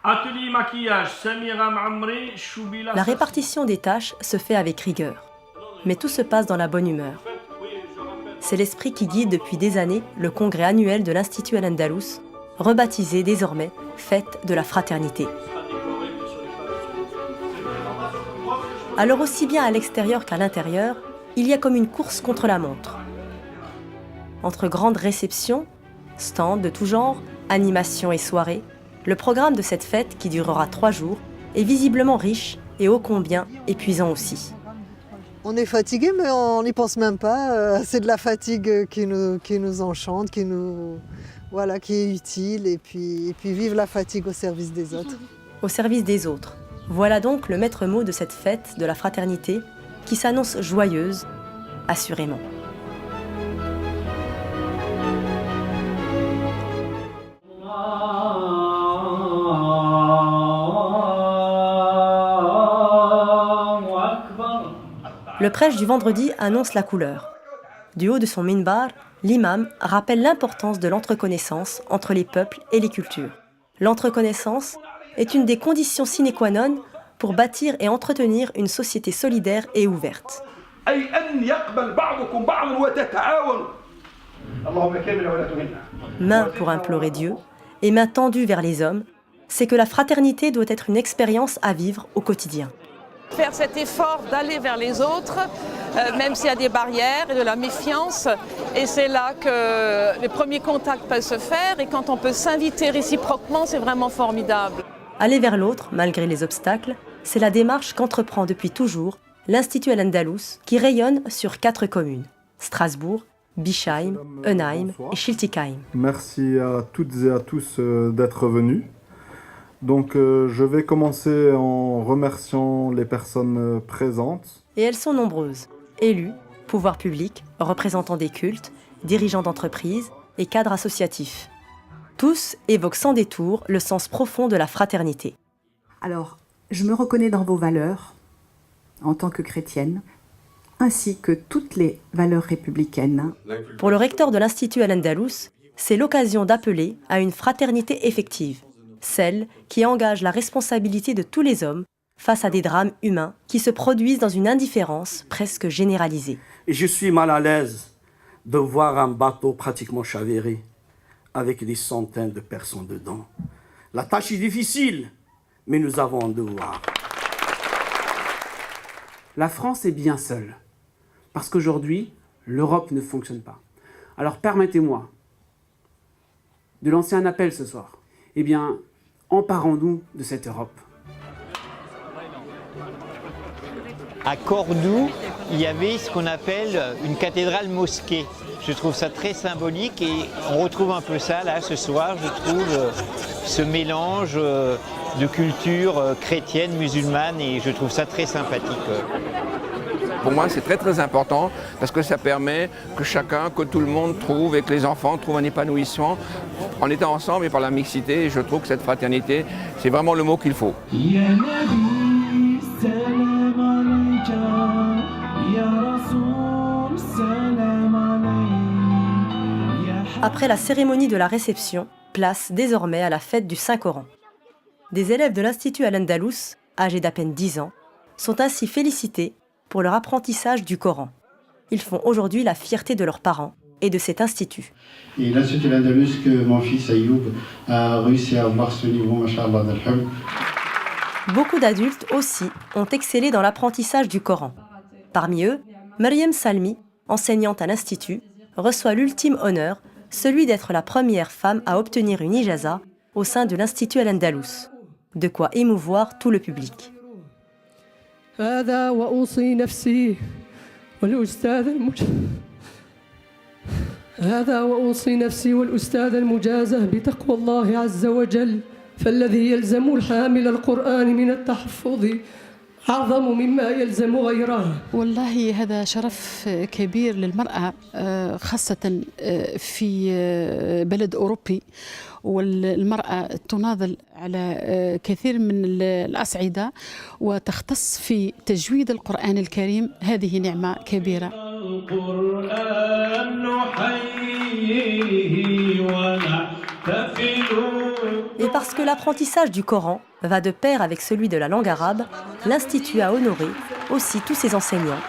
Atelier maquillage, Samira Mamri, Choubila. La répartition des tâches se fait avec rigueur, mais tout se passe dans la bonne humeur. C'est l'esprit qui guide depuis des années le congrès annuel de l'Institut Al-Andalus, rebaptisé désormais Fête de la Fraternité. Alors aussi bien à l'extérieur qu'à l'intérieur, il y a comme une course contre la montre. Entre grandes réceptions, stands de tout genre, animations et soirées, le programme de cette fête, qui durera 3 jours, est visiblement riche et ô combien épuisant aussi. On est fatigué, mais on n'y pense même pas. C'est de la fatigue qui nous enchante, qui est utile. Et puis vive la fatigue au service des autres. Au service des autres. Voilà donc le maître mot de cette fête de la fraternité qui s'annonce joyeuse, assurément. Le prêche du vendredi annonce la couleur. Du haut de son minbar, l'imam rappelle l'importance de l'entreconnaissance entre les peuples et les cultures. L'entreconnaissance est une des conditions sine qua non pour bâtir et entretenir une société solidaire et ouverte. Main pour implorer Dieu et main tendue vers les hommes, c'est que la fraternité doit être une expérience à vivre au quotidien. Faire cet effort d'aller vers les autres, même s'il y a des barrières et de la méfiance. Et c'est là que les premiers contacts peuvent se faire. Et quand on peut s'inviter réciproquement, c'est vraiment formidable. Aller vers l'autre, malgré les obstacles, c'est la démarche qu'entreprend depuis toujours l'Institut Al-Andalus, qui rayonne sur 4 communes, Strasbourg, Bischheim, Enheim et Schiltigheim. Merci à toutes et à tous d'être venus. Donc je vais commencer en remerciant les personnes présentes. Et elles sont nombreuses. Élus, pouvoirs publics, représentants des cultes, dirigeants d'entreprises et cadres associatifs. Tous évoquent sans détour le sens profond de la fraternité. Alors, je me reconnais dans vos valeurs, en tant que chrétienne, ainsi que toutes les valeurs républicaines. Pour le recteur de l'Institut Al-Andalus, c'est l'occasion d'appeler à une fraternité effective, celle qui engage la responsabilité de tous les hommes face à des drames humains qui se produisent dans une indifférence presque généralisée. Et je suis mal à l'aise de voir un bateau pratiquement chaviré avec des centaines de personnes dedans. La tâche est difficile, mais nous avons un devoir. La France est bien seule, parce qu'aujourd'hui, l'Europe ne fonctionne pas. Alors permettez-moi de lancer un appel ce soir. Eh bien, emparons-nous de cette Europe. À Cordoue, il y avait ce qu'on appelle une cathédrale-mosquée. Je trouve ça très symbolique et on retrouve un peu ça là ce soir. Je trouve ce mélange de culture chrétienne, musulmane et je trouve ça très sympathique. Pour moi, c'est très très important parce que ça permet que tout le monde trouve et que les enfants trouvent un épanouissement en étant ensemble et par la mixité. Et je trouve que cette fraternité, c'est vraiment le mot qu'il faut. Après la cérémonie de la réception, place désormais à la fête du Saint-Coran. Des élèves de l'Institut Al-Andalus, âgés d'à peine 10 ans, sont ainsi félicités pour leur apprentissage du Coran. Ils font aujourd'hui la fierté de leurs parents et de cet institut. Et l'Institut Al-Andalus que mon fils Ayoub a réussi à avoir ce niveau, machallah, d'Al-Hum. Beaucoup d'adultes aussi ont excellé dans l'apprentissage du Coran. Parmi eux, Mariam Salmi, enseignante à l'Institut, reçoit l'ultime honneur, celui d'être la première femme à obtenir une ijaza au sein de l'Institut Al-Andalus. De quoi émouvoir tout le public. فالذي يلزم الحامل القرآن من التحفظ أعظم مما يلزم غيره. والله هذا شرف كبير للمرأة خاصة في بلد أوروبي والمرأة تناضل على كثير من الأصعدة وتختص في تجويد القرآن الكريم. هذه نعمة كبيرة. Et par Parce que l'apprentissage du Coran va de pair avec celui de la langue arabe, l'Institut a honoré aussi tous ses enseignants,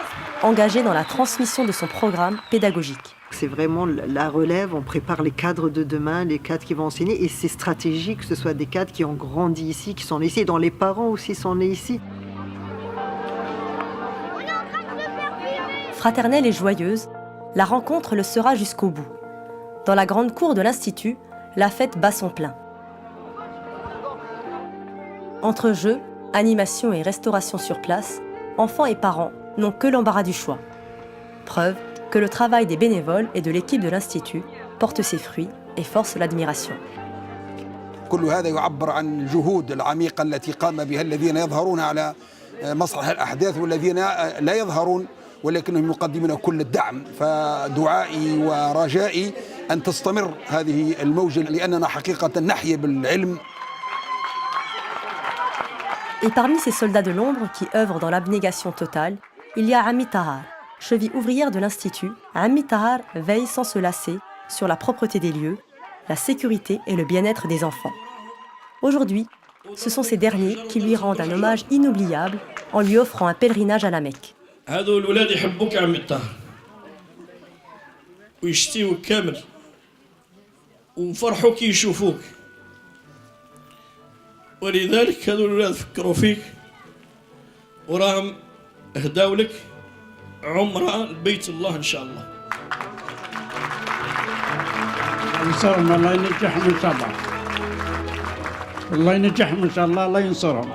engagés dans la transmission de son programme pédagogique. C'est vraiment la relève, on prépare les cadres de demain, les cadres qui vont enseigner, et c'est stratégique que ce soit des cadres qui ont grandi ici, qui sont nés ici, dont les parents aussi sont nés ici. Fraternelle et joyeuse, la rencontre le sera jusqu'au bout. Dans la grande cour de l'Institut, la fête bat son plein. Entre jeux, animation et restauration sur place, enfants et parents n'ont que l'embarras du choix. Preuve que le travail des bénévoles et de l'équipe de l'Institut porte ses fruits et force l'admiration. كل هذا يعبر عن الجهود العميقة التي قام بها الذين يظهرون على مسرح الأحداث والذين لا يظهرون ولكنهم يقدمون كل الدعم فدعائي ورجائي أن تستمر هذه الموجة لأننا حقيقة نحيا بالعلم. Et parmi ces soldats de l'ombre qui œuvrent dans l'abnégation totale, il y a Ami Tahar, cheville ouvrière de l'Institut. Ami Tahar veille sans se lasser sur la propreté des lieux, la sécurité et le bien-être des enfants. Aujourd'hui, ce sont ces derniers qui lui rendent un hommage inoubliable en lui offrant un pèlerinage à la Mecque. هذول الولاد يحبوك يا عمي الطاهر ويشتيوك كامل وفرحوا كي يشوفوك ولذلك هذول الولاد فكروا فيك وراهم اهداو لك عمره لبيت الله ان شاء الله. ينصرهم الله ينجحهم ان شاء الله. الله ينجحهم ان شاء الله الله ينصرهم.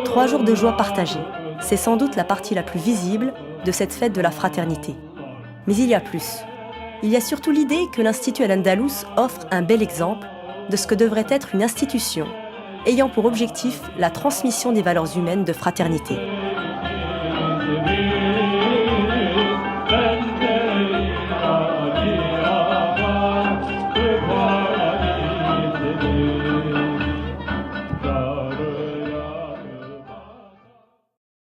3 jours de joie partagée, c'est sans doute la partie la plus visible de cette fête de la fraternité. Mais il y a plus. Il y a surtout l'idée que l'Institut Al-Andalus offre un bel exemple de ce que devrait être une institution ayant pour objectif la transmission des valeurs humaines de fraternité.